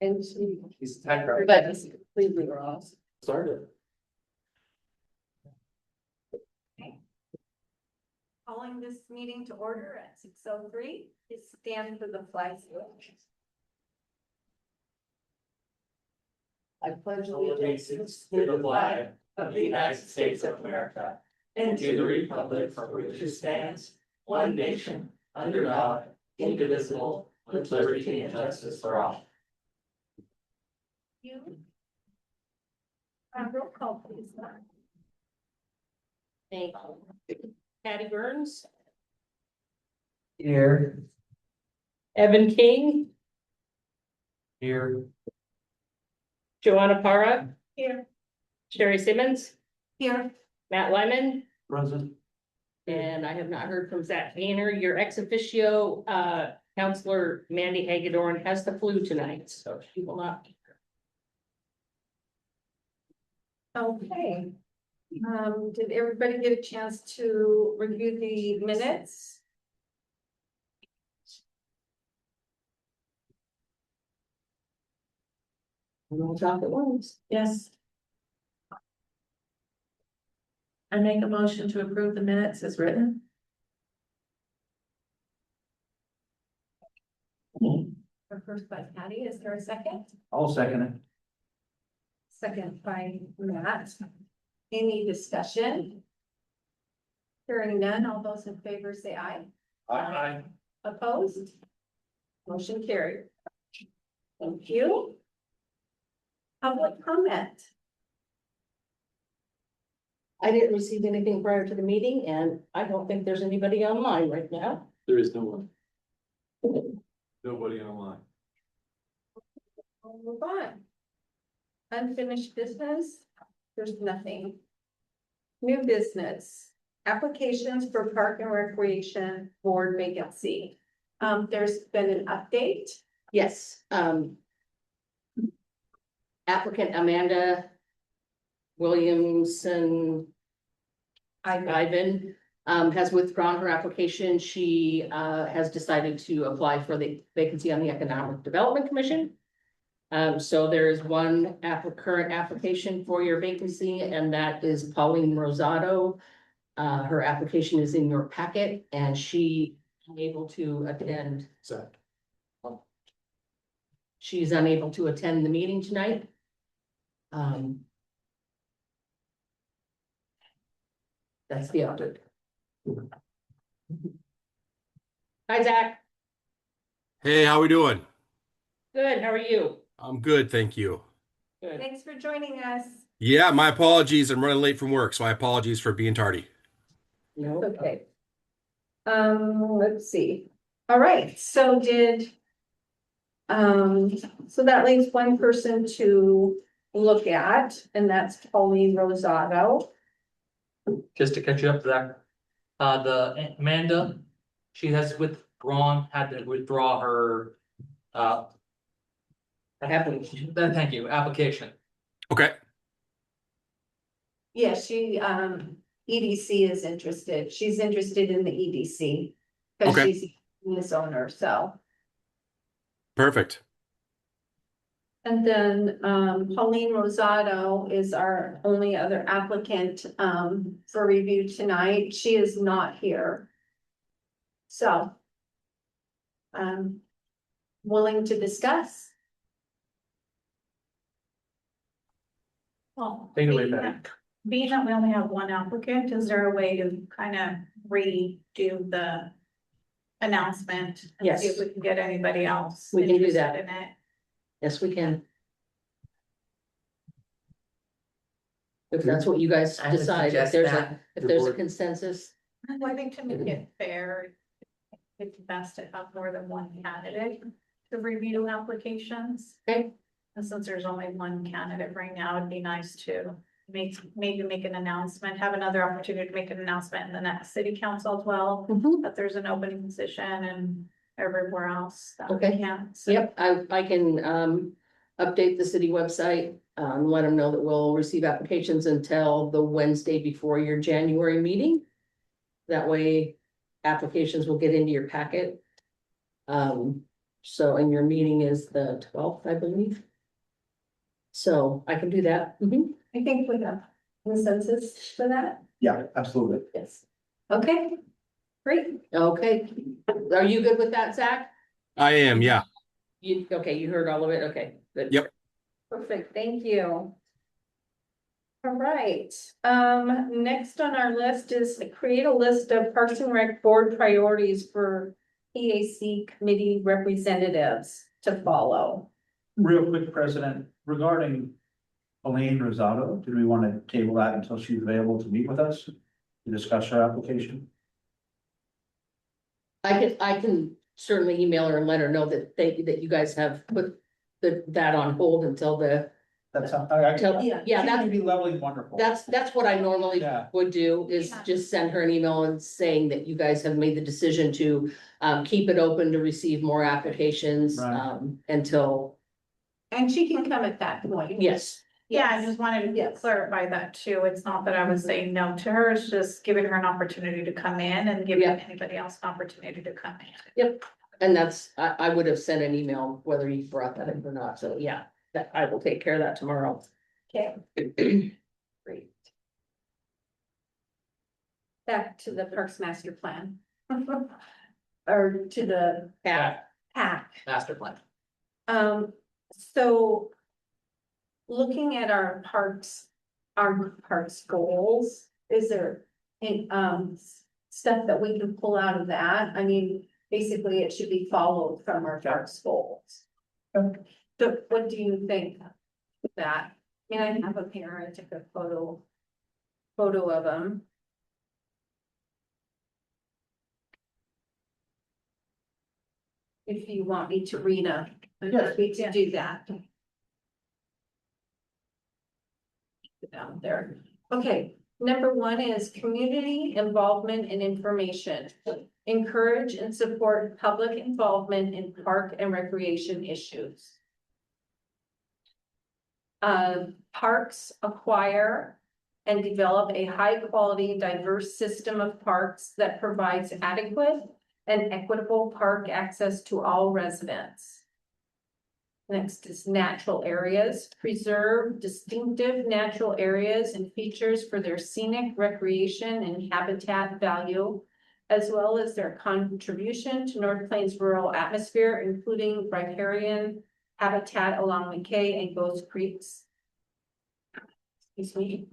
And she, He's tech. but it's completely wrong. Started. Calling this meeting to order at 6:03. Please stand for the flag salute. I pledge Allegiance to the flag of the United States of America and to the republic for which it stands, one nation, under God, indivisible, with liberty and justice for all. You. Roll call, please. Thank you. Patty Burns, Here. Evan King, Here. Joanna Para, Here. Sherry Simmons, Here. Matt Lyman, Present. and I have not heard from Zach Gainer. Your ex officio, Counselor Mandy Hagedorn has the flu tonight, so she will not. Okay. Did everybody get a chance to review the minutes? We'll talk at once. Yes. I make a motion to approve the minutes as written. First by Patty, is there a second? I'll second it. Second by Matt. Any discussion? Hearing none, all those in favor say aye. Aye. Opposed? Motion carried. Thank you. Public comment. I didn't receive anything prior to the meeting, and I don't think there's anybody online right now. There is no one. Nobody online. We'll move on. Unfinished business, there's nothing. New business, applications for Park and Recreation Board vacancy. There's been an update. Yes, applicant Amanda Williamson Ivan has withdrawn her application. She has decided to apply for the vacancy on the Economic Development Commission. So there is one current application for your vacancy, and that is Pauline Rosado. Her application is in your packet, and she unable to attend. Zach. She's unable to attend the meeting tonight. That's the update. Hi, Zach. Hey, how we doing? Good, how are you? I'm good, thank you. Good. Thanks for joining us. Yeah, my apologies. I'm running late from work, so I apologize for being tardy. No, Okay. Let's see. All right, so so that leaves one person to look at, and that's Pauline Rosado. Just to catch you up, Zach. The Amanda, she has had to withdraw her, application. thank you, application. Okay, Yeah, she, EDC is interested. She's interested in the EDC. Cause Okay. she's this owner, so. perfect. And then, Pauline Rosado is our only other applicant, for review tonight. She is not here. So. Willing to discuss. Well, Take it away, being Patty. that- being that we only have one applicant, is there a way to kind of redo the announcement? And Yes. see if we can get anybody else We can do interested that. in it? Yes, we can. If that's what you guys I would decide, if suggest there's that. if there's a consensus. Well, I think to make it fair, it's best to have more than one candidate to review applications. Okay. And since there's only one candidate right now, it'd be nice to maybe make an announcement, have another opportunity to make an announcement in the next city council as well, that there's an opening position and everywhere else. that we Okay. can. So Yep, I can update the city website, let them know that we'll receive applications until the Wednesday before your January meeting. That way, applications will get into your packet. So, and your meeting is the 12th, I believe. So I can do that. I think we have consensus for that. Yeah, absolutely. Yes. Okay, great. Okay. Are you good with that, Zach? I am, yeah. Okay, you heard all of it. Okay, good. Yep. Perfect, thank you. All right, next on our list is to create a list of Parks and Rec board priorities for PAC committee representatives to follow. Real quick, President, regarding Elaine Rosado, do we want to table that until she's available to meet with us to discuss her application? I can certainly email her and let her know that that you guys have put that on hold until That's, I, till, she yeah, would be lovely and wonderful. that's what I normally Yeah. would do, is Yeah. just send her an email and saying that you guys have made the decision to keep it open to receive more applications, Right. Until, And she can come at that point. yes. Yeah, I just wanted to Yes. clarify that too. It's not that I was saying no to her, it's just giving her an opportunity to come in and giving Yeah. anybody else an opportunity to come in. And that's, I would have sent an email whether you brought that in or not, so yeah, that I will take care of that tomorrow. Okay, great. Back to the Parks Master Plan. Or to the Yeah. PAC. Master plan. So. Looking at our parks goals, is there any, stuff that we can pull out of that? I mean, basically, it should be followed from our parks goals. So what do you think of that? I mean, I have a pair, I took a photo of them. If you want me to read them, I'm Yes. happy to do that. Down there. Okay, number one is community involvement and information. Encourage and support public involvement in park and recreation issues. Parks acquire and develop a high-quality, diverse system of parks that provides adequate and equitable park access to all residents. Next is natural areas, preserve distinctive natural areas and features for their scenic recreation and habitat value, as well as their contribution to North Plains rural atmosphere, including riparian habitat along McKay and Ghost Creeks. Excuse me.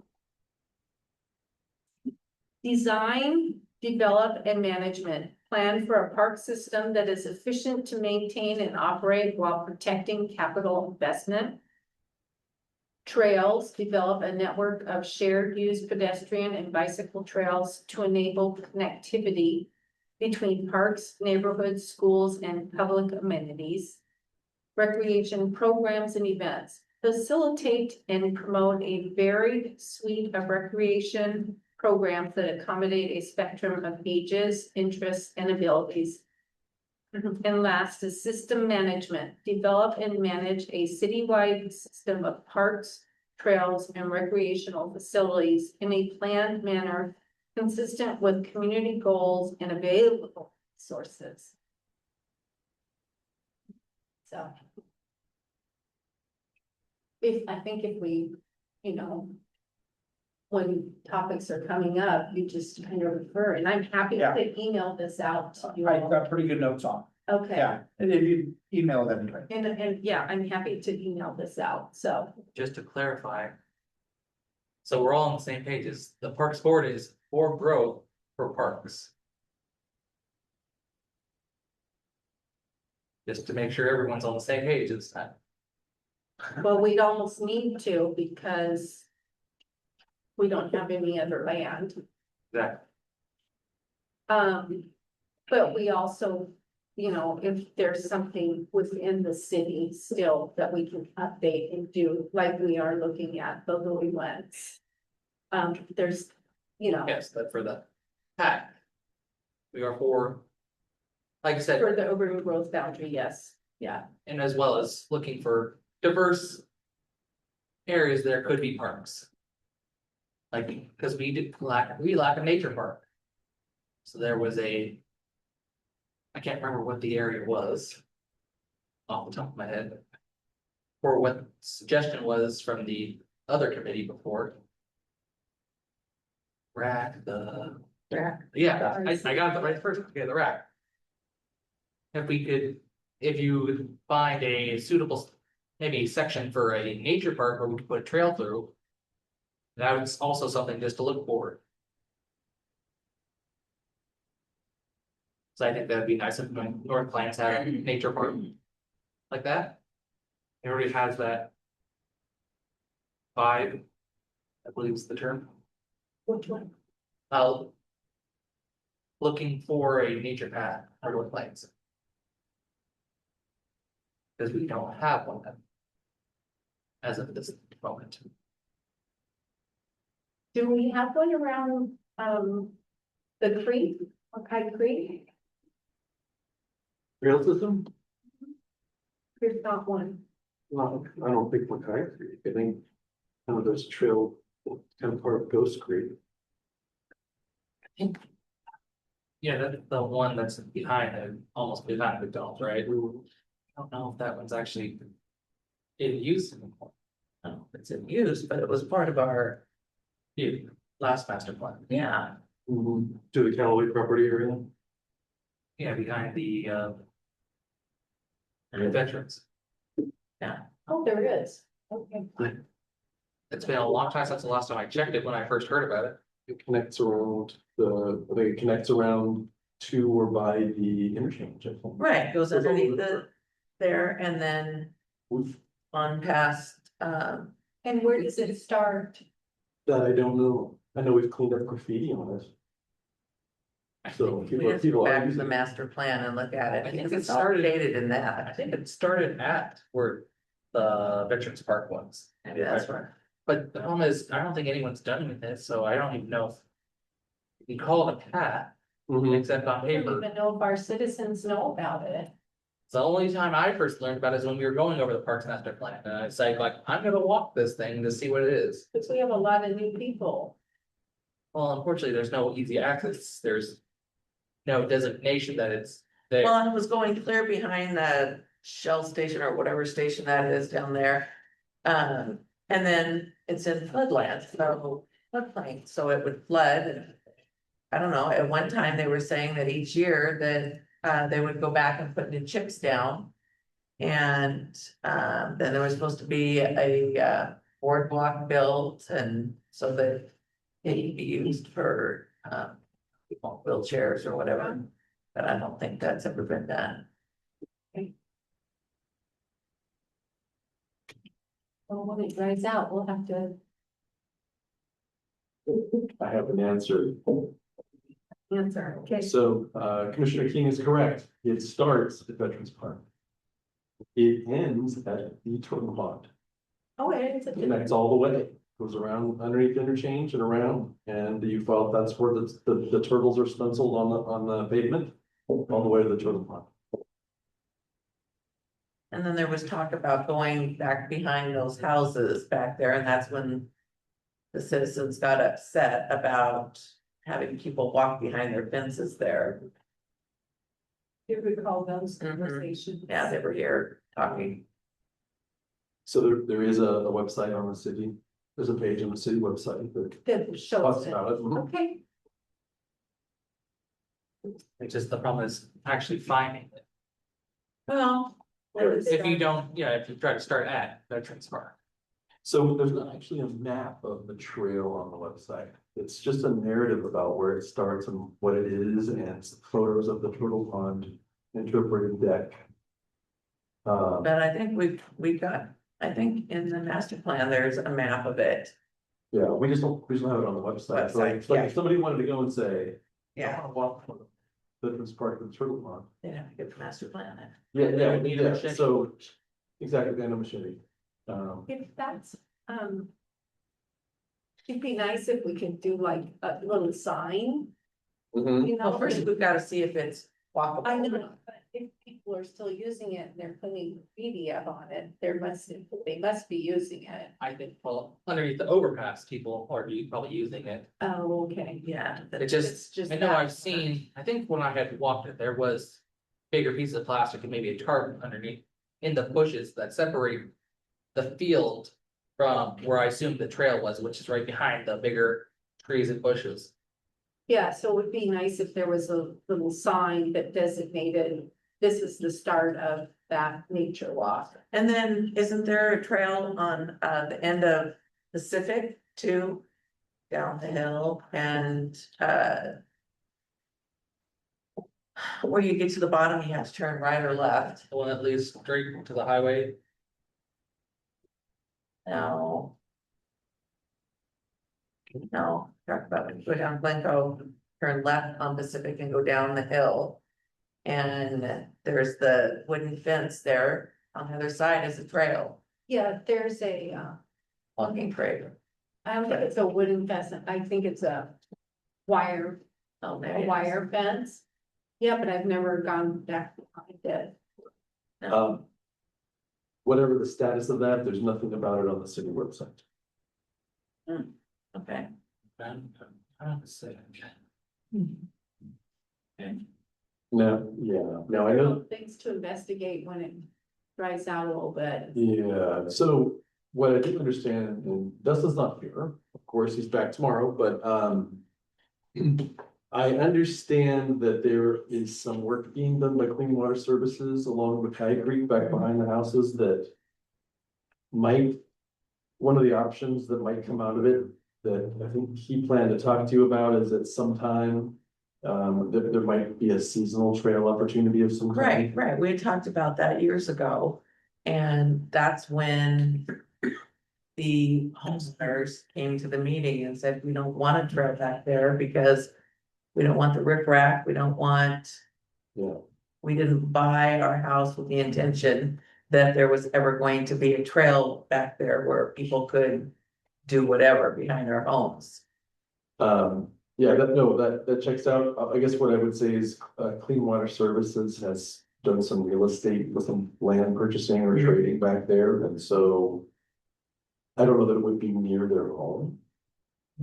Design, develop, and management. Plan for a park system that is efficient to maintain and operate while protecting capital investment. Trails, develop a network of shared use pedestrian and bicycle trails to enable connectivity between parks, neighborhoods, schools, and public amenities. Recreation programs and events. Facilitate and promote a varied suite of recreation programs that accommodate a spectrum of ages, interests, and abilities. And last is system management. Develop and manage a citywide system of parks, trails, and recreational facilities in a planned manner consistent with community goals and available sources. So. I think if we, when topics are coming up, you just kind of refer, and I'm happy Yeah. to email this out to you I all. got pretty good notes on. Okay, Yeah, and if you email them anyway. and yeah, I'm happy to email this out, so. Just to clarify. So we're all on the same pages. The Parks Board is for growth for parks. Just to make sure everyone's on the same page this time. Well, we'd almost need to because we don't have any other land. Exactly. But we also, if there's something within the city still that we can update and do, like we are looking at the Louis Lens. There's, Yes, but for the pack. We are for. Like I said, for the urban growth boundary, yes, yeah. and as well as looking for diverse. Areas there could be parks. Like, because we lack a nature park. So there was I can't remember what the area was. off the top of my head. Or what suggestion was from the other committee before. Rack, yeah, I got it right first, okay, the rack. If we could, if you would find a suitable, maybe section for a nature park where we could put a trail through. That was also something just to look for. So I think that'd be nice if North Plains had a nature park like that. It already has that vibe, I believe is the term. Which one? Looking for a nature path for North Plains. Because we don't have one as of this moment. Do we have one around, the creek, Mackay Creek? Rail system? There's not one. No, I don't think Mackay Creek. I think kind of this trail, kind of part of Ghost Creek. Yeah, that's the one that's behind it, almost behind McDonald's, right? I don't know if that one's actually in use anymore. No, it's in use, but it was part of our, Yeah, last master plan. yeah, To the Callaway property area. Yeah, behind the veterans. Oh, there is. Okay. It's been a long time since the last time I checked it when I first heard about it. It connects around I think it connects around to or by the interchange, I think. right, goes underneath there and then on past, And where does it start? That I don't know. I know we've cleaned up graffiti on it. So we people have to go are back to the using it. master plan and look at I it, think because it it's started- dated in I that. think it started at where the Veterans Park was. Maybe that's right. But the problem is, I don't think anyone's done with it, so I don't even know if you can call it a path, Mhm. except on I don't paper. even know if our citizens know about it. The only time I first learned about it is when we were going over the Parks Master Plan, and I said, like, I'm gonna walk this thing to see what it is. Because we have a lot of new people. Well, unfortunately, there's no easy access, there's no designation that it's there. Well, it was going clear behind the Shell station or whatever station that is down there. And then it's in floodland, so floodplain, so it would flood and. I don't know, at one time they were saying that each year that they would go back and put new chips down. And then there was supposed to be a boardwalk built and so that it could be used for wheelchairs or whatever. But I don't think that's ever been done. Well, when it dries out, we'll have to I have an answer. answer. Okay. So Commissioner King is correct. It starts at Veterans Park. It ends at the turtle pond. Oh, it's a. Connects all the way, goes around underneath interchange and around, and you felt that's where the turtles are stenciled on the pavement, all the way to the turtle pond. And then there was talk about going back behind those houses back there, and that's when. The citizens got upset about having people walk behind their fences there. Do you recall those Mhm. conversations? Yeah, they were here talking. So there is a website on the city, there's a page on the city website that That shows talks it. about it. Mhm. Okay. It's just the problem is actually finding it. Well. If you don't, yeah, if you try to start at Veterans Park. So there's not actually a map of the trail on the website. It's just a narrative about where it starts and what it is, and photos of the turtle pond, interpreted deck. But I think we got, I think in the master plan, there's a map of it. Yeah, we just don't have it on the website. So like, Website, it's like yeah. if somebody wanted to go and say, I Yeah, wanna walk from Veterans Park to the turtle pond. they'd have to get the master plan in. Yeah, They would need a yeah, machete. so, exactly, and a machete. If that's, it'd be nice if we could do like a little sign, you know? Well, first we've got to see if it's walkable. I know, but if people are still using it and they're putting graffiti up on it, they must be using it. I think, well, underneath the overpass, people are probably using it. Oh, okay. Yeah. It It's just, I know that. I've seen, I think when I had walked it, there was bigger pieces of plastic and maybe a tarp underneath in the bushes that separate the field from where I assumed the trail was, which is right behind the bigger trees and bushes. Yeah, so it would be nice if there was a little sign that designated, this is the start of that nature walk. And then isn't there a trail on the end of Pacific too? Down the hill and where you get to the bottom, you have to turn right or left. The one that leads straight to the highway. No. No, talk about it, go down Glencoe, turn left on Pacific and go down the hill. And there's the wooden fence there, on the other side is a trail, Yeah, there's a, walking trail. I don't think it's a wooden fence, I think it's a wire, Oh, a maybe it is. wire fence. Yeah, but I've never gone back behind it. Whatever the status of that, there's nothing about it on the city website. Okay. No, yeah, no, I know. Things to investigate when it dries out a little bit. Yeah, so what I didn't understand, and Dustin's not here, of course, he's back tomorrow, but I understand that there is some work being done by Clean Water Services along Mackay Creek back behind the houses that might, one of the options that might come out of it, that I think he planned to talk to you about is at some time, there might be a seasonal trail opportunity of some kind. Right, we had talked about that years ago, and that's when. The homeowners came to the meeting and said, we don't want a trail back there because. We don't want the riprap, we don't want. Yeah. We didn't buy our house with the intention that there was ever going to be a trail back there where people could. Do whatever behind our homes. Yeah, that checks out. I guess what I would say is, Clean Water Services has done some real estate with some land purchasing or trading back there, and so. I don't know that it would be near their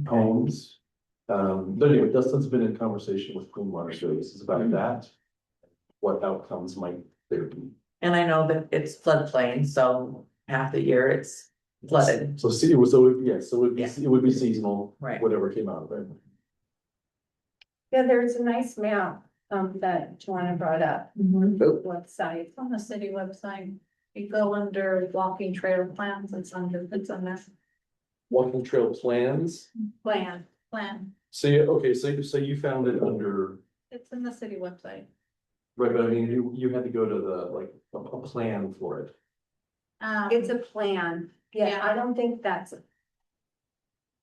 homes. But anyway, Dustin's been in conversation with Clean Water Services about that. What outcomes might there be? And I know that it's floodplain, so half the year it's flooded. So see, yes, so it would be seasonal, Right. whatever came out of it. Yeah, there's a nice map, that Joanna brought up, website. It's on the city website. You go under walking trail plans, it's on that Walking trail plans. plan. So you found it under, It's in the city website. right, but I mean, you had to go to the, like, a plan for it. It's a plan, yeah, Yeah. I don't think that's.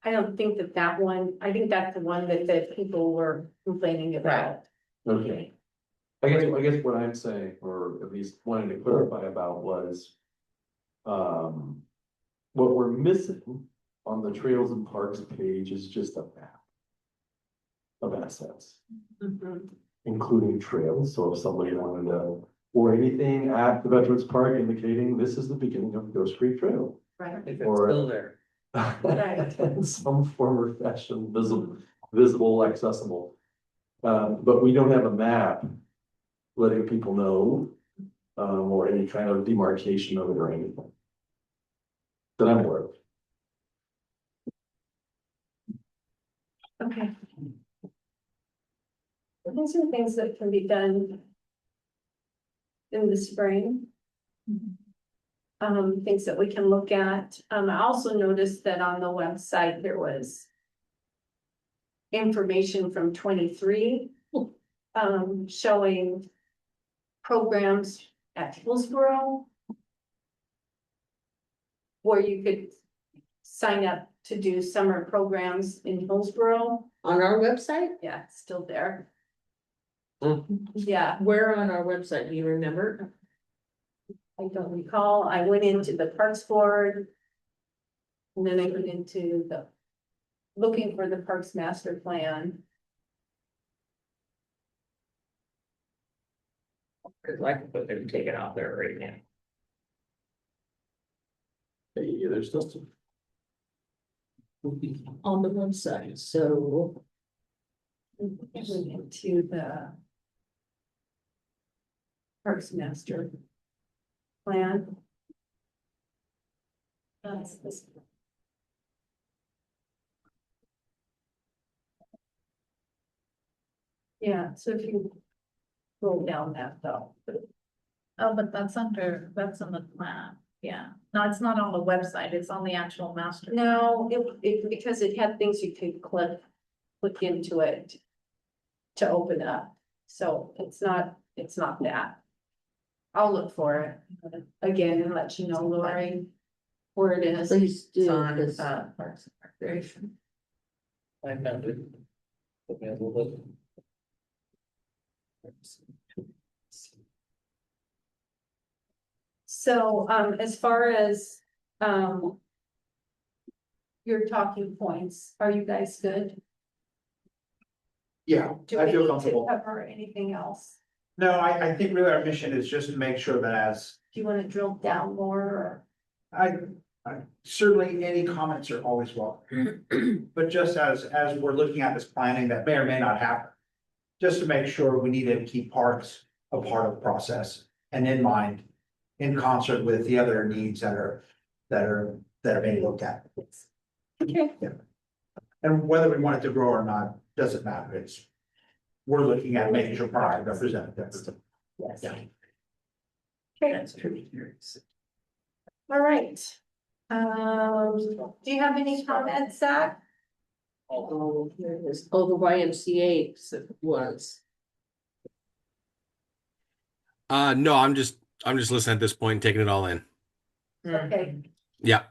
I don't think that one, I think that's the one that people were complaining about. Okay. I guess what I'm saying, or at least wanting to clarify about was. What we're missing on the Trails and Parks page is just a map. Of assets, Mhm. including trails, so if somebody wanted to, or anything at the Veterans Park indicating this is the beginning of Ghost Creek Trail. Right, If it's Or- still there. In some form or fashion, visible, accessible. But we don't have a map letting people know, or any kind of demarcation of it or anything. That I'm aware of. okay. These are things that can be done. In the spring. Things that we can look at. I also noticed that on the website there was. Information from 23. Showing. Programs at Hillsborough. Where you could. Sign up to do summer programs in Hillsborough. On our website, Yeah, it's still there. Hmm. Yeah, where on our website, do you remember? I don't recall. I went into the Parks Board. And then I went into the. Looking for the Parks Master Plan. Cause I can put it and take it out there right now. Hey, there's Dustin. On the website, so. I went into the. Parks Master. plan. That's this. Yeah, so if you roll down that though. Oh, but that's that's on the plan, yeah. No, it's not on the website, it's on the actual master. No, because it had things you could click into it to open up. So it's not that. I'll look for it again and let you know, Lori, where it is. Please It's do, on, because Parks and Recreation. I found it. Took me a little bit. So, as far as, your talking points, are you guys good? Yeah, Do I we feel need to comfortable. cover anything else? No, I think really our mission is just to make sure that as, Do you wanna drill down more or? I certainly any comments are always welcome. But just as we're looking at this planning that may or may not happen. Just to make sure we need to keep parks a part of the process and in mind. In concert with the other needs that are being looked at. Okay. And whether we want it to grow or not, doesn't matter, it's. We're looking at making sure parks are represented. Yes. Yeah. Okay, all right. Do you have any comments, Zach? oh, here it is. Oh, the YMCA was. No, I'm just listening at this point, taking it all in. Okay, Yeah.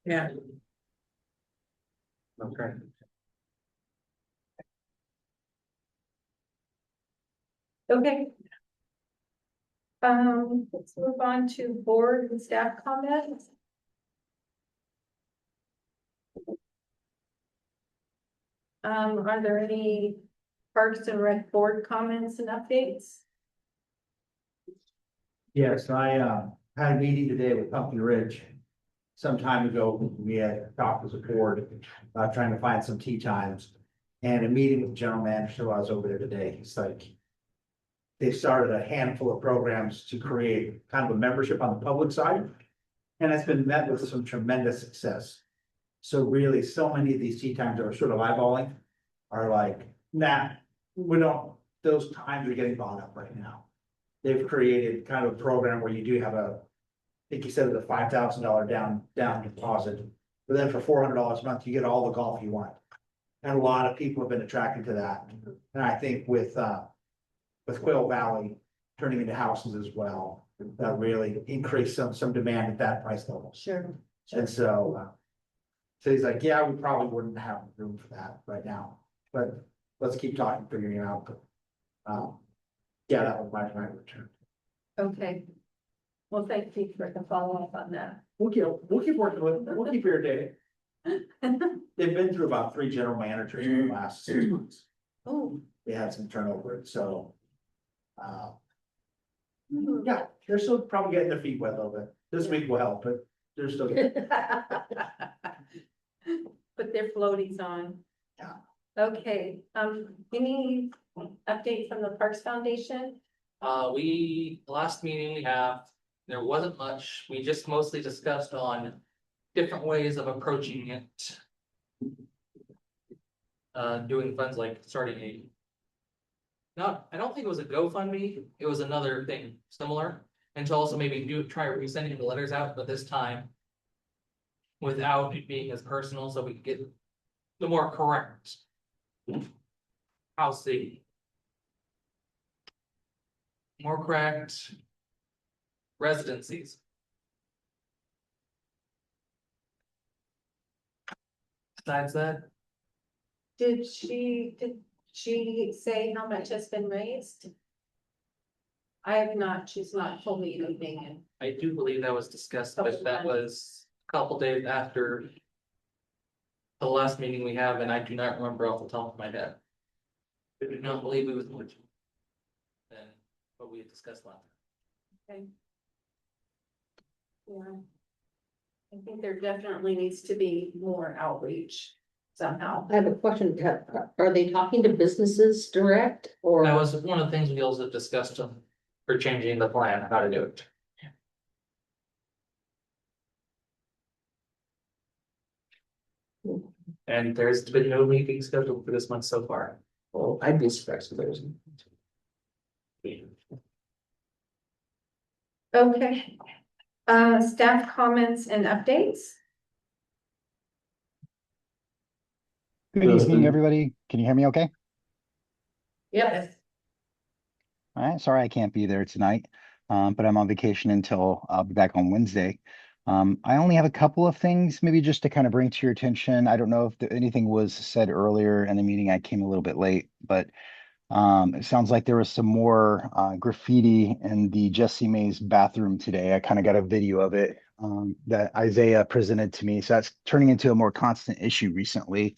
Yeah. Okay. okay. Let's move on to board and staff comments. Are there any Parks and Rec board comments and updates? Yes, I had a meeting today with Pumpkin Ridge. Some time ago, we had talked as a board, trying to find some tea times. And a meeting with the general manager, while I was over there today, he's like. They started a handful of programs to create kind of a membership on the public side. And it's been met with some tremendous success. So really, so many of these tea times that are sort of eyeballing are like, nah, we don't, those times are getting bought up right now. They've created kind of a program where you do have I think you said it's a $5,000 down deposit. But then for $400 a month, you get all the golf you want. And a lot of people have been attracted to that. And I think with Quail Valley turning into houses as well, that really increased some demand at that price level. Sure. And so he's like, yeah, we probably wouldn't have room for that right now, but let's keep talking, figuring it out. But, yeah, that was my return. Okay. Well, thank you for the follow-up on that. We'll keep working with it. We'll keep irritating. They've been through about 3 general managers in the last 6 months. Oh. They had some turnover, so. Yeah, they're still probably getting their feet wet a little bit. This week will help, but they're still getting. Put their floaties on. Yeah. Okay, any update from the Parks Foundation? Last meeting we have, there wasn't much, we just mostly discussed on different ways of approaching it. Doing funds like starting I don't think it was a GoFundMe, it was another thing similar. And to also maybe try resending the letters out, but this time. Without it being as personal, so we could get the more correct. More correct. Residencies. Besides that, Did she say how much has been raised? I have not, she's not told me anything. I do believe that was discussed, but that was a couple days after. The last meeting we have, and I do not remember off the top of my head. I do not believe it was much. Than what we had discussed last. Okay. Yeah. I think there definitely needs to be more outreach somehow. I have a question. Are they talking to businesses direct or? That was one of the things we also discussed for changing the plan, how to do it. And there's been no meeting scheduled for this month so far. Well, I'd be surprised if there's. Okay. Staff comments and updates? Good Dustin? evening, everybody. Can you hear me okay? Yep. All right, sorry I can't be there tonight, but I'm on vacation until I'll be back on Wednesday. I only have a couple of things, maybe just to kind of bring to your attention. I don't know if anything was said earlier in the meeting. I came a little bit late, but it sounds like there was some more graffiti in the Jessie Mays bathroom today. I kind of got a video of it that Isaiah presented to me. So that's turning into a more constant issue recently.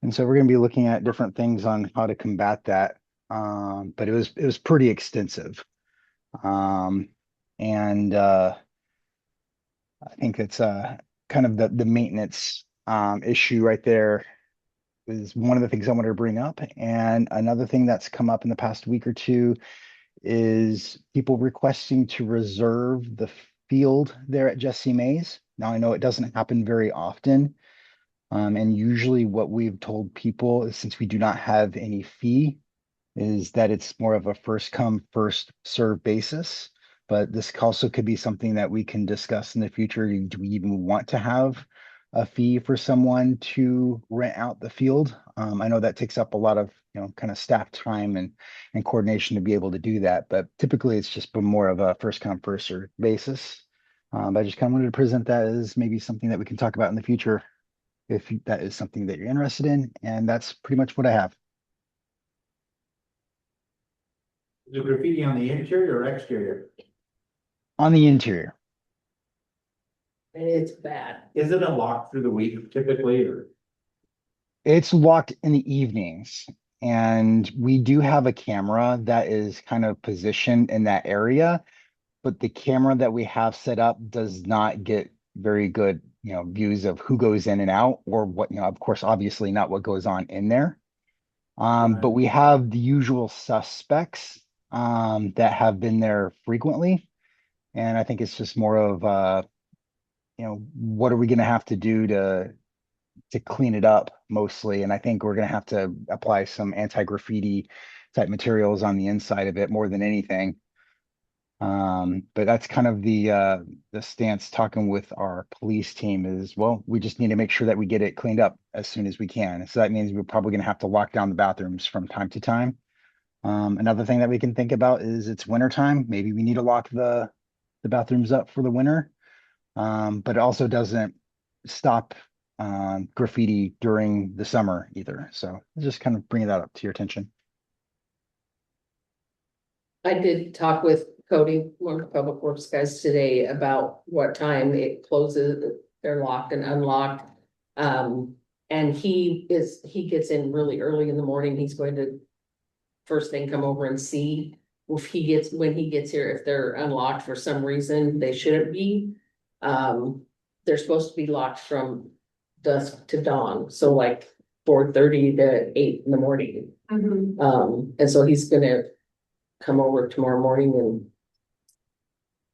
And so we're going to be looking at different things on how to combat that. But it was pretty extensive. Um, and I think it's kind of the maintenance issue right there is one of the things I wanted to bring up. And another thing that's come up in the past week or two is people requesting to reserve the field there at Jessie Mays. Now I know it doesn't happen very often. And usually what we've told people is since we do not have any fee, is that it's more of a first come, first serve basis. But this also could be something that we can discuss in the future. Do we even want to have a fee for someone to rent out the field? I know that takes up a lot of, kind of staff time and coordination to be able to do that. But typically it's just been more of a first come, first serve basis. But I just kind of wanted to present that as maybe something that we can talk about in the future if that is something that you're interested in. And that's pretty much what I have. The graffiti on the interior or exterior? On the interior. And it's bad. Is it unlocked through the week typically, or? It's locked in the evenings. And we do have a camera that is kind of positioned in that area, but the camera that we have set up does not get very good, views of who goes in and out or what, of course, obviously not what goes on in there. But we have the usual suspects that have been there frequently. And I think it's just more of, what are we going to have to do to clean it up mostly? And I think we're going to have to apply some anti-graffiti type materials on the inside of it more than anything. But that's kind of the stance talking with our police team is, well, we just need to make sure that we get it cleaned up as soon as we can. So that means we're probably going to have to lock down the bathrooms from time to time. Another thing that we can think about is it's winter time. Maybe we need to lock the bathrooms up for the winter. But it also doesn't stop graffiti during the summer either. So just kind of bringing that up to your attention. I did talk with Cody, one of the public works guys today about what time it closes, they're locked and unlocked. And he gets in really early in the morning. He's going to first thing come over and see when he gets here, if they're unlocked for some reason, they shouldn't be. They're supposed to be locked from dusk to dawn, so like 4:30 to 8 in the morning. And so he's gonna come over tomorrow morning and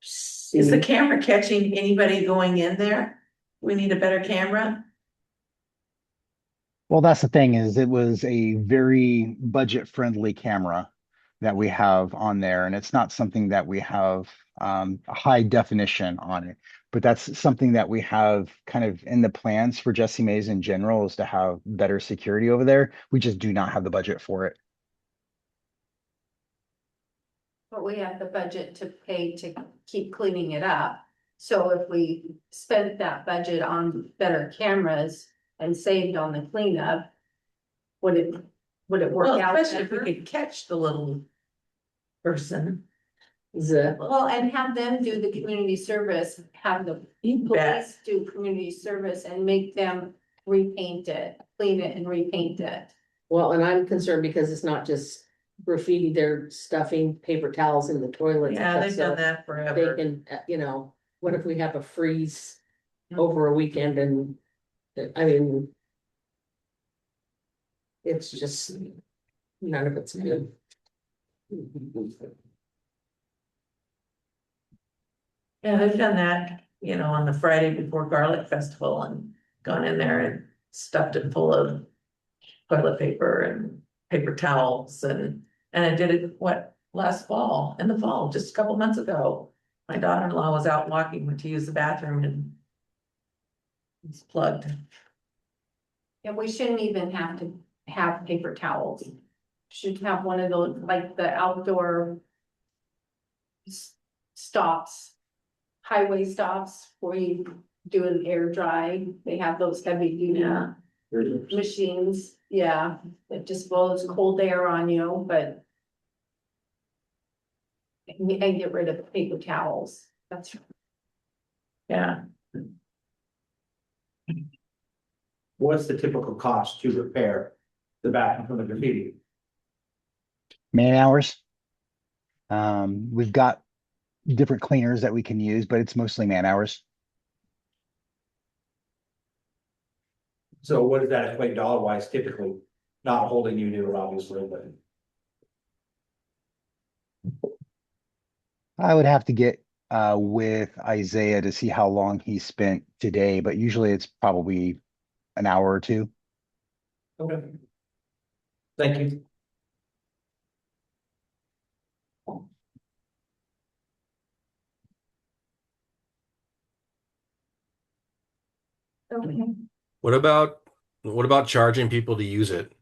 see. Is the camera catching anybody going in there? We need a better camera. Well, that's the thing is it was a very budget friendly camera that we have on there. And it's not something that we have a high definition on it, but that's something that we have kind of in the plans for Jessie Mays in general is to have better security over there. We just do not have the budget for it. But we have the budget to pay to keep cleaning it up. So if we spent that budget on better cameras and saved on the cleanup, would it work Well, out? especially if we better? could catch the little person. Well, and have them do the community service, have the You bet. police do community service and make them repaint it, clean it and repaint it. Well, and I'm concerned because it's not just graffiti, they're stuffing paper towels in the toilets. Yeah, and they've stuff, done that so forever. they can, what if we have a freeze over a weekend and, I mean. It's just, none of it's good. Yeah, I've done that, on the Friday before Garlic Festival and gone in there and stuffed it full of toilet paper and paper towels and I did it, last fall, in the fall, just a couple months ago. My daughter-in-law was out walking, went to use the bathroom and it's plugged. Yeah, we shouldn't even have to have paper towels. Should have one of those, like the outdoor stops, highway stops where you do an air dry. They have those heavy duty Yeah. machines. Yeah, it just blows cold air on you, but and get rid of the paper towels. That's Yeah, What's the typical cost to repair the bathroom from the graffiti? Man hours. We've got different cleaners that we can use, but it's mostly man hours. So what does that equate dollar wise typically? Not holding you to it, obviously, but. I would have to get with Isaiah to see how long he spent today, but usually it's probably an hour or two. Okay. Thank you. okay. What about charging people to use it?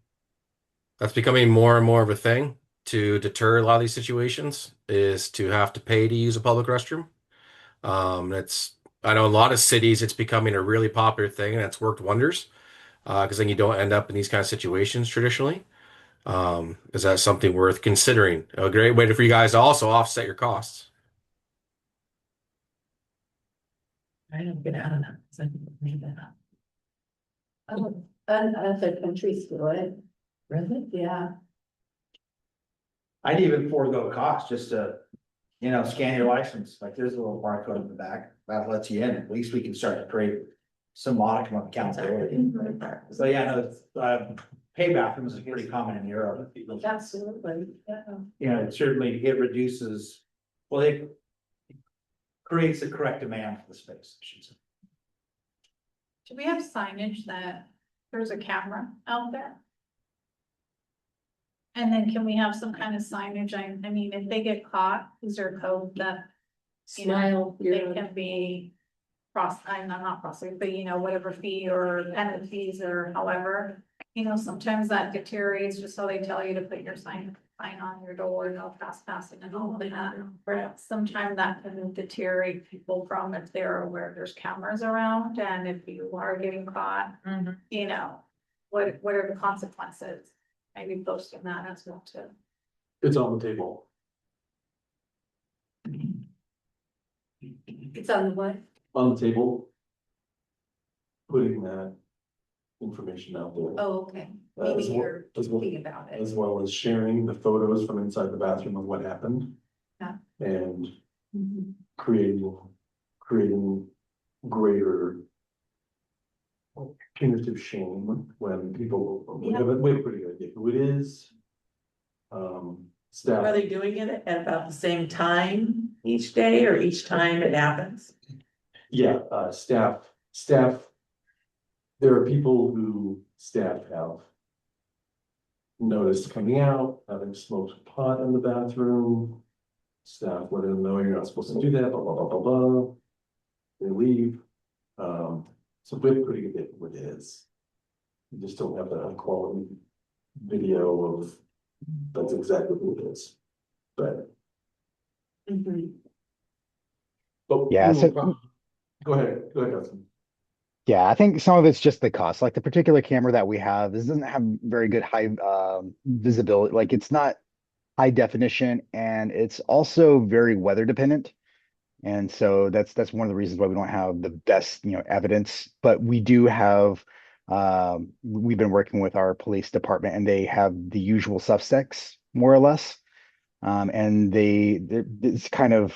That's becoming more and more of a thing to deter a lot of these situations, is to have to pay to use a public restroom. It's I know in a lot of cities it's becoming a really popular thing and it's worked wonders. Because then you don't end up in these kind of situations traditionally. Is that something worth considering? A great way for you guys to also offset your costs. I don't get out of that. So I need that. Other countries do it. Really? Yeah. I'd even forego cost just to, scan your license, like there's a little barcode in the back, that lets you in, at least we can start to create some modicum of accountability. So yeah, no, pay bathrooms is pretty common in Europe. Absolutely. It certainly, it reduces, well, it creates the correct demand for the space, I should say. Do we have signage that there's a camera out there? And then can we have some kind of signage? I mean, if they get caught, is there a code that Smile. they can be I'm not processing, but whatever fee or penalties or however, sometimes that deteriorates just so they tell you to put your sign on your door, no trespassing and all of that. Perhaps sometimes that can deteriorate people from if they're aware there's cameras around and if you are getting caught, what are the consequences? Maybe posting that as well too. It's on the table. It's on the what? On the table. Putting that information out there. Oh, okay. As Maybe well- you're as well- thinking about it. As well as sharing the photos from inside the bathroom of what happened. Yeah. And Mhm. creating greater punitive shame when people, we have a pretty good idea who it is. Are Staff, they doing it at about the same time each day or each time it happens? yeah, staff, there are people who staff have noticed coming out, having smoked pot in the bathroom. Staff let them know you're not supposed to do that, blah, blah, blah, blah, blah. They leave. So we have a pretty good idea what it is. We just don't have the high quality video of, that's exactly what it is. But, Mhm. Yeah, so- Go ahead, Dustin. Yeah, I think some of it's just the cost. Like the particular camera that we have, this doesn't have very good high visibility. Like it's not high definition, and it's also very weather dependent. And so that's one of the reasons why we don't have the best, evidence. But we do have, we've been working with our police department, and they have the usual suspects, more or less. And it's kind of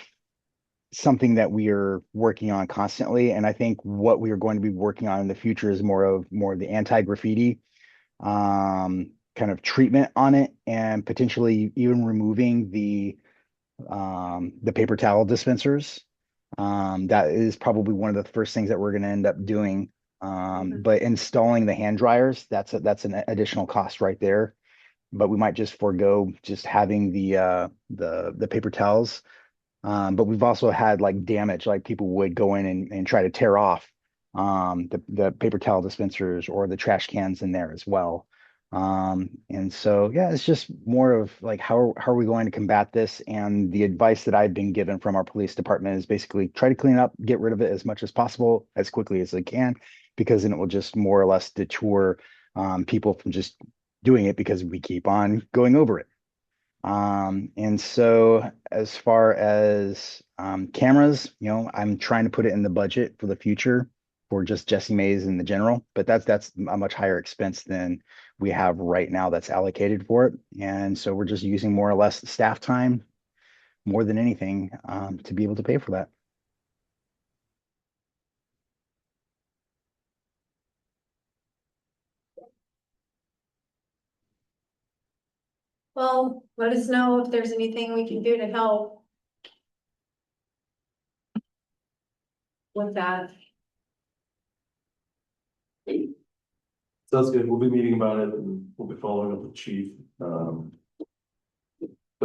something that we are working on constantly. And I think what we are going to be working on in the future is more of the anti-graffiti kind of treatment on it, and potentially even removing the paper towel dispensers. That is probably one of the first things that we're going to end up doing. Mhm. But installing the hand dryers, that's an additional cost right there. But we might just forego just having the paper towels. But we've also had like damage, like people would go in and try to tear off the paper towel dispensers or the trash cans in there as well. And so yeah, it's just more of like how are we going to combat this? And the advice that I've been given from our police department is basically try to clean it up, get rid of it as much as possible, as quickly as they can, because then it will just more or less deter people from just doing it because we keep on going over it. And so as far as cameras, I'm trying to put it in the budget for the future for just Jesse Mays in the general, but that's a much higher expense than we have right now that's allocated for it. And so we're just using more or less staff time more than anything to be able to pay for that. Well, let us know if there's anything we can do to help with that. Sounds good. We'll be meeting about it and we'll be following up with chief. But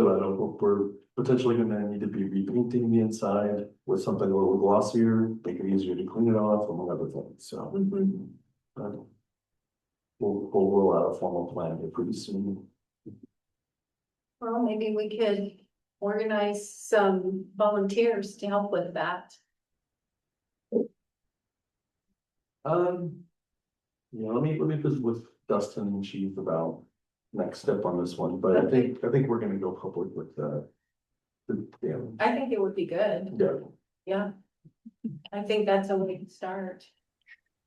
I don't know, we're potentially gonna need to be repainting the inside with something a little glossier, make it easier to clean it off, among other things, so. Mhm. uh, We'll roll out a formal plan here pretty soon. Well, maybe we could organize some volunteers to help with that. Yeah, let me visit with Dustin and chief about next step on this one, but I think we're gonna go public with yeah, I think it would be good. yeah. Yeah. I think that's a way to start.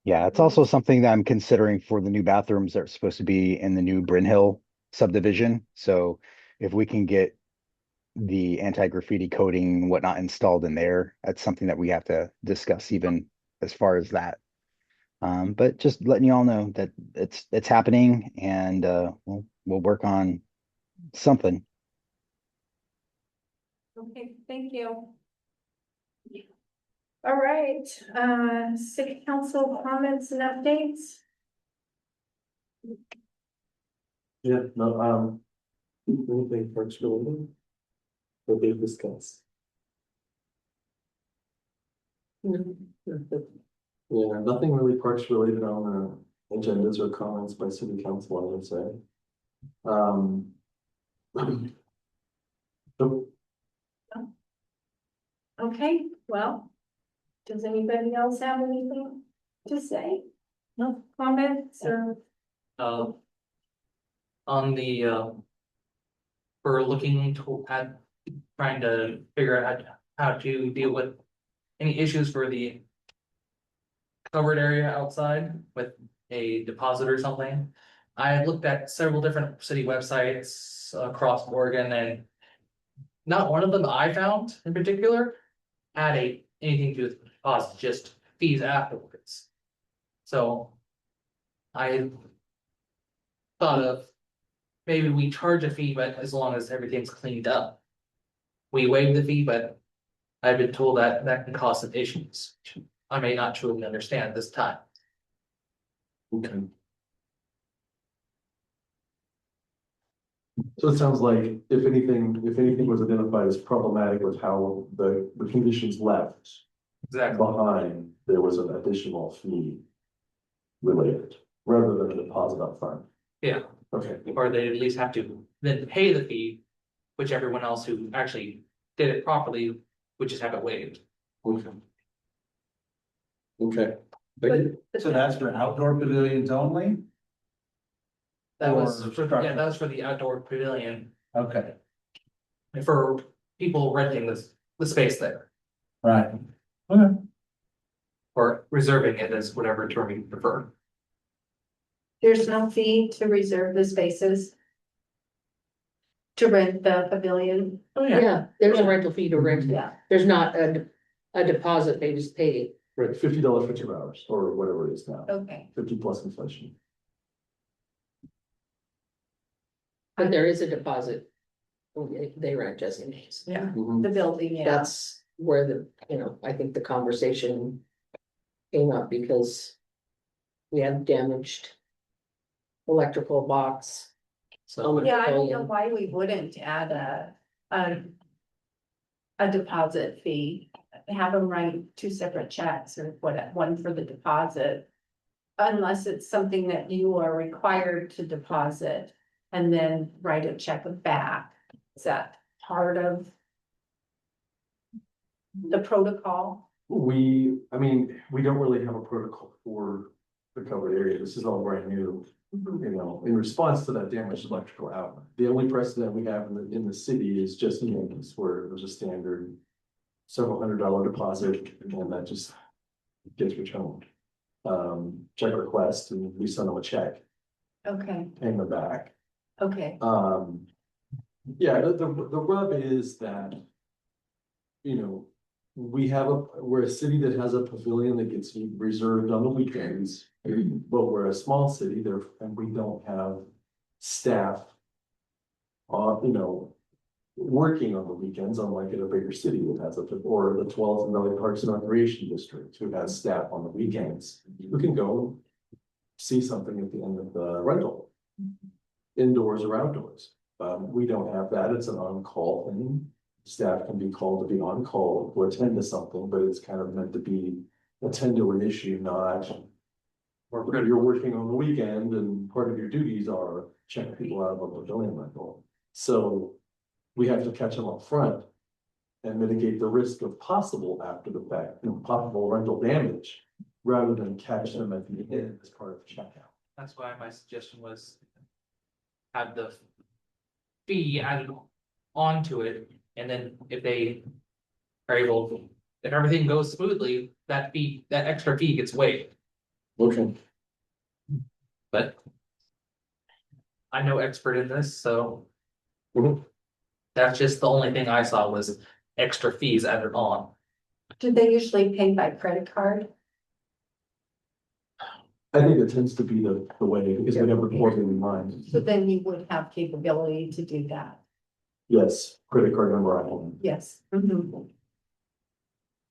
Yeah, it's also something that I'm considering for the new bathrooms that are supposed to be in the new Bryn Hill subdivision. So if we can get the anti-graffiti coating and whatnot installed in there, that's something that we have to discuss even as far as that. But just letting you all know that it's happening and we'll work on something. Okay, thank you. All right, city council comments and updates. Yeah, no, anything parks related? What they've discussed. Yeah, nothing really parks related on the agendas or comments by city council, I would say. So, Okay, well, does anybody else have anything to say? No comments or? Uh, on the, we're looking at trying to figure out how to deal with any issues for the covered area outside with a deposit or something. I looked at several different city websites across Oregon, and not one of them I found in particular had anything to do with deposit, just fees afterwards. So I thought of maybe we charge a fee, but as long as everything's cleaned up. We waive the fee, but I've been told that that can cause some issues. I may not truly understand this time. okay. So it sounds like if anything was identified as problematic with how the conditions left Exactly. behind, there was an additional fee related, rather than a deposit up front. Yeah, Okay, or they at least have to then pay the fee, which everyone else who actually did it properly would just have it waived. okay. Okay. Thank you. So that's for outdoor pavilions only? That was Or for, structure. yeah, that was for the outdoor pavilion, Okay, and for people renting the space there, right. Okay. or reserving it as whatever term you prefer. There's no fee to reserve the spaces. To rent the pavilion. Oh, Yeah, there's a rental fee to rent. Yeah. There's not a deposit, they just pay. Right, $50 for 2 hours, or whatever it is now, Okay. 50 plus inflation. But there is a deposit. They rent Jesse Mays. Yeah, Mhm. the building, yeah. That's where the, you know, I think the conversation came up because we had damaged electrical box. So Yeah, I don't know why we wouldn't add a deposit fee, have them write two separate checks or what, one for the deposit. Unless it's something that you are required to deposit and then write a check back. Is that part of the protocol? I mean, we don't really have a protocol for the covered area. This is all brand new. You know, in response to that damaged electrical outlet. The only precedent we have in the city is just Yankees, where there's a standard several $100 deposit, and that just gets returned. Check request, and we send them a check, Okay, paying them back. okay, Yeah, the rub is that, you know, we're a city that has a pavilion that gets reserved on the weekends. But we're a small city there, and we don't have staff. You know, working on the weekends, unlike in a bigger city that has or the Tualatin Valley Parks and Recreation District, who has staff on the weekends, who can go see something at the end of the rental. Indoors or outdoors. We don't have that. It's an on-call thing. Staff can be called to be on call to attend to something, but it's kind of meant to be attend to an issue, not. Or you're working on the weekend and part of your duties are checking people out of a pavilion rental. So we have to catch them up front and mitigate the risk of possible after the fact, you know, possible rental damage, rather than catch them at the end as part of the checkout. that's why my suggestion was have the fee added onto it, and then if they are able, if everything goes smoothly, that extra fee gets waived. Okay. But I'm no expert in this, so Mhm. that's just the only thing I saw was extra fees added on. do they usually pay by credit card? I think it tends to be the way, because we have reporting in mind. So then you would have capability to do that, Yes, credit card number I want. yes. Mhm.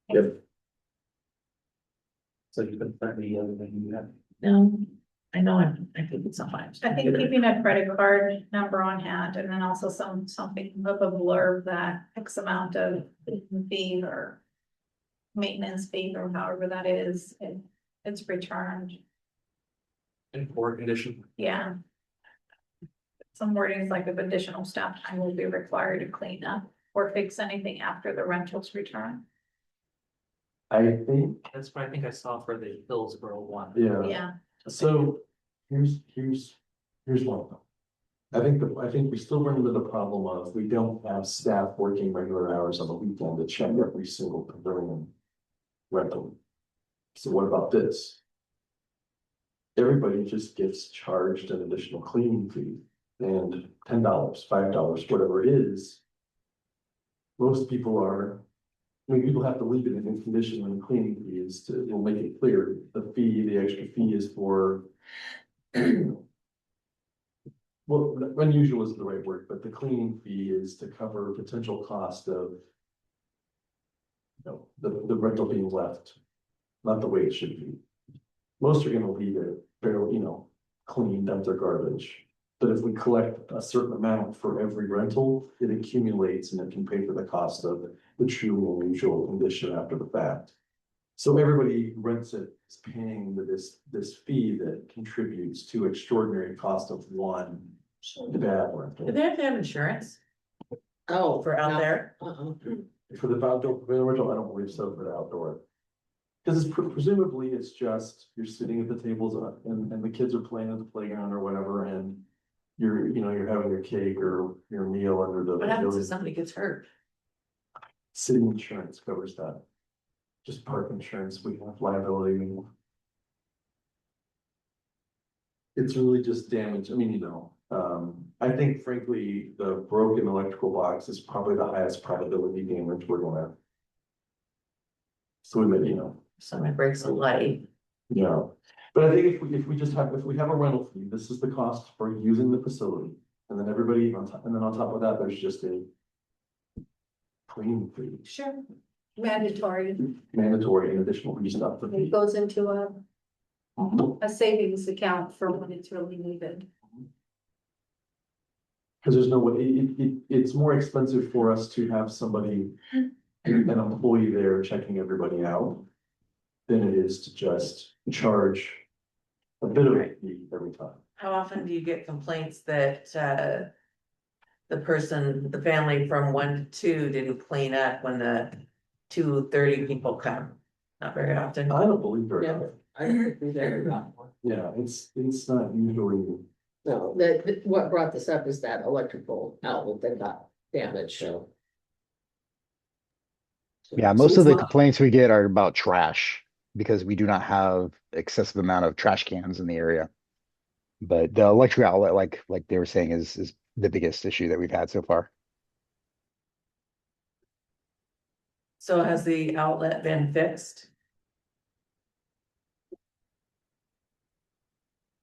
Yep. So you can find the other thing you have. No, I know I think it's sometimes. I think keeping a credit card number on hand and then also something of a blurb that X amount of fee or maintenance fee or however that is, it's returned, In poor condition. yeah. Some wordings like if additional staff time will be required to clean up or fix anything after the rental's return. I think, That's what I think I saw for the Hillsborough one. yeah. Yeah, So here's one thing. I think we still run into the problem of we don't have staff working regular hours on the weekend to check every single pavilion rental. So what about this? Everybody just gets charged an additional cleaning fee and $10, $5, whatever it is. Most people people have to leave it in good condition when the cleaning fee is it'll make it clear, the extra fee is for. Well, unusual isn't the right word, but the cleaning fee is to cover potential cost of. The rental being left, not the way it should be. Most are gonna leave it fairly, clean, dump their garbage. But if we collect a certain amount for every rental, it accumulates and it can pay for the cost of the truly unusual condition after the fact. So everybody who rents it is paying this fee that contributes to extraordinary cost of one bad rental. Do they have to have insurance Oh. for out no. there? For the outdoor pavilion rental, I don't believe so for the outdoor. Because it's presumably it's just, you're sitting at the tables and the kids are playing at the playground or whatever, and you're having your cake or your meal under the What happens if pavilion. somebody gets hurt? City insurance covers that. Just park insurance, we have liability. It's really just damage, I think frankly, the broken electrical box is probably the highest probability damage we're gonna have. So Somebody breaks a light. yeah, but I think if we have a rental fee, this is the cost for using the facility. And then everybody on top of that, there's just a cleaning fee. Sure. mandatory. mandatory and additional fee stuff. It goes into a savings account for when it's really needed. Cause there's no way, it's more expensive for us to have somebody, an employee there checking everybody out. Than it is to just charge a bit of a fee every time. How often do you get complaints that, the family from 1 to 2 didn't clean up when the 2:30 people come? Not very often. I don't believe her. Yeah. I agree there. Yeah, it's not usually, No, what brought this up is that electrical outlet that got damaged, so. Yeah, most of the complaints we get are about trash because we do not have excessive amount of trash cans in the area. But the electric outlet, like they were saying, is the biggest issue that we've had so far. So has the outlet been fixed?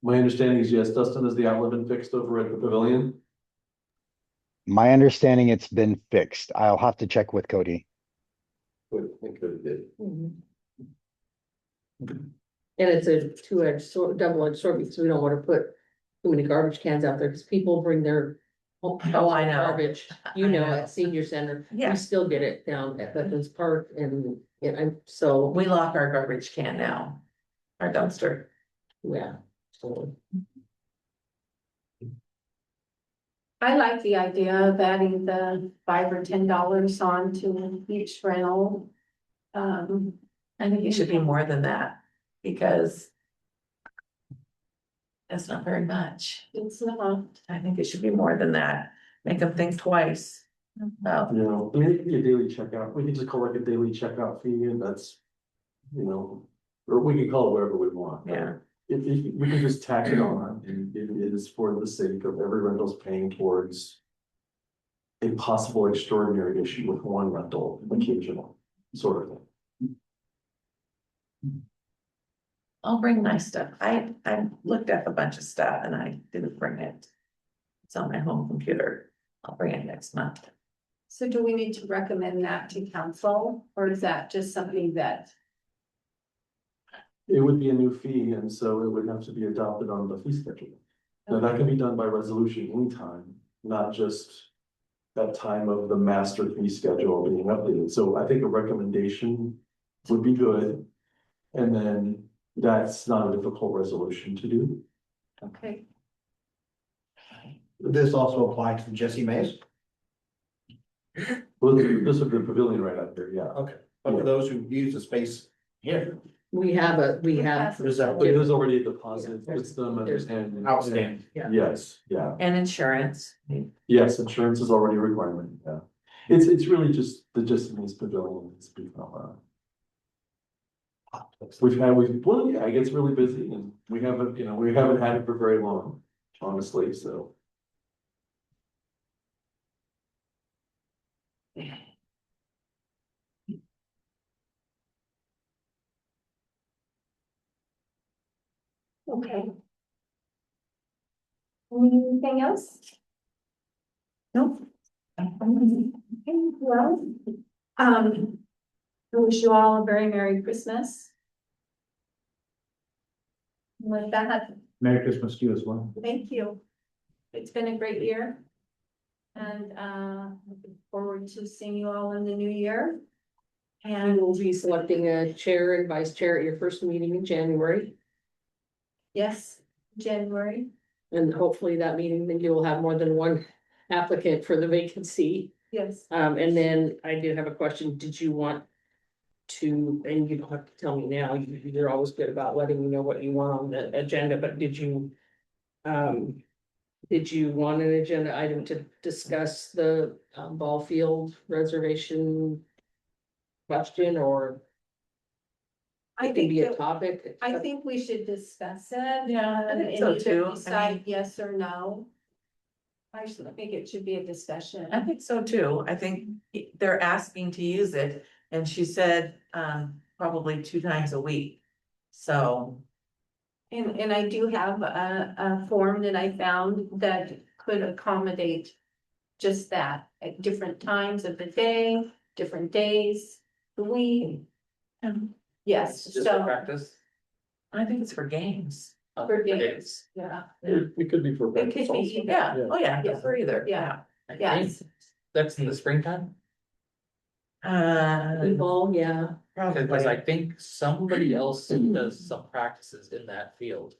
my understanding is yes, Dustin, has the outlet been fixed over at the pavilion? My understanding, it's been fixed. I'll have to check with Cody. I think that it did. And it's a two-edged sword, double-edged sword, because we don't wanna put too many garbage cans out there, because people bring their. Oh, I know. Garbage, you I know, know. at senior center, Yeah. we still get it down at Veterans Park and, I'm so, We lock our garbage can now, our dumpster. yeah, so. I like the idea of adding the $5 or $10 on to each rental. I think it should be more than that, because that's not very much. It's not. I think it should be more than that. Make them think twice. About, You know, I mean, it could be a daily checkout, we could just call it a daily checkout fee, and that's, you know, or we can call it whatever we want. yeah, If we can just tack it on, and it is for the sake of every rental's paying towards a possible extraordinary issue with one rental, occasional, sort of thing. I'll bring my stuff. I looked up a bunch of stuff and I didn't bring it. It's on my home computer. I'll bring it next month. So do we need to recommend that to council, or is that just something that? It would be a new fee, and so it would have to be adopted on the fee schedule. Now, that can be done by resolution anytime, not just that time of the master fee schedule being updated. So I think a recommendation would be good. And then that's not a difficult resolution to do. Okay. Would this also apply to Jesse Mays? Well, this is the pavilion right out there, yeah. Okay, but for those who use the space here, We have, is that But there's already a deposit, it's them There's and. outstanding? Yes, yeah, And insurance. yes, insurance is already a requirement, yeah. It's really just the Jesse Mays Pavilion that's become, well, yeah, it gets really busy and we haven't had it for very long, honestly, so. Okay. Anything else? Nope. Okay, well, I wish you all a very Merry Christmas. With that, Merry Christmas to you as well. thank you. It's been a great year. And looking forward to seeing you all in the new year. and we'll be selecting a chair and vice chair at your first meeting in January. Yes, January. And hopefully that meeting, then you will have more than one applicant for the vacancy. Yes. And then I do have a question. Did you want to, and you don't have to tell me now, you're always good about letting me know what you want on the agenda, but did you want an agenda item to discuss the ball field reservation question, or I it can be a think, topic? I think we should discuss it. Yeah, I And think so either too. I decide mean, yes or no. I think it should be a discussion. I think so too. I think they're asking to use it, and she said, probably 2 times a week. So, And I do have a form that I found that could accommodate just that at different times of the day, different days. We, yes, Just for so, practice. I think it's for games. for games, yeah, It could be for. It could be practice also. either. Yeah, Yeah. oh yeah, Yeah. for either, Yeah. I Yes. think That's in the springtime, People, yeah. because I think somebody else does some practices in that field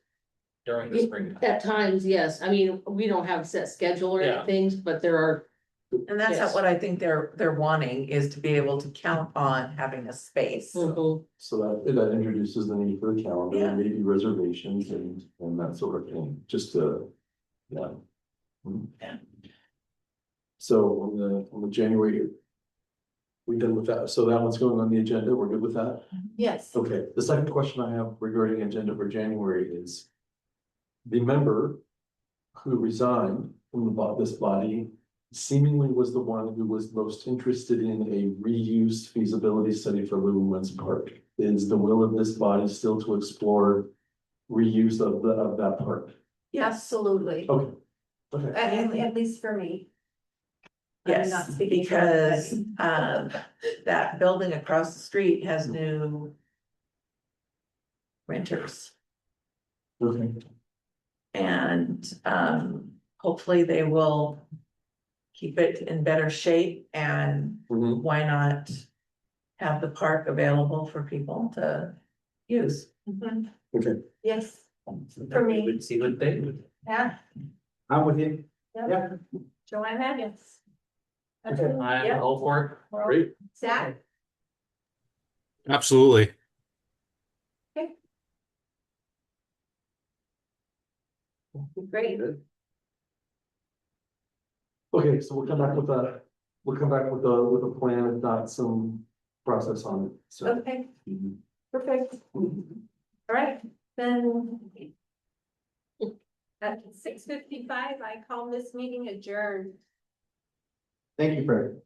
during the springtime. At times, yes. I mean, we don't have a set schedule or Yeah. anything, but there are, And that's Yes. what I think they're wanting is to be able to count on having a space. Mhm. So that introduces the need for a calendar, Yeah. and maybe reservations and that sort of thing, just to, yeah. Mhm. Yeah. So on the January. We done with that, so that one's going on the agenda, we're good with that? yes, Okay, the second question I have regarding agenda for January is. The member who resigned from this body seemingly was the one who was most interested in a reuse feasibility study for Little Woods Park. Is the will of this body still to explore reuse of that park? absolutely, Okay. Okay, at least for me. I'm Yes, not speaking for because everybody. that building across the street has new renters. okay, And hopefully they will keep it in better shape and Mhm. why not have the park available for people to use? Mhm. okay, Yes, For me. We'd see what they would. yeah, I'm with you. yeah, Yeah. Joanna, yes. Okay. I'm Yeah. all for it. great. Zach, Absolutely. great, Okay, so we'll come back with a plan, if not some process on it, so. okay, Mhm. perfect, all right, then. At 6:55, I call this meeting adjourned. Thank you, Fred.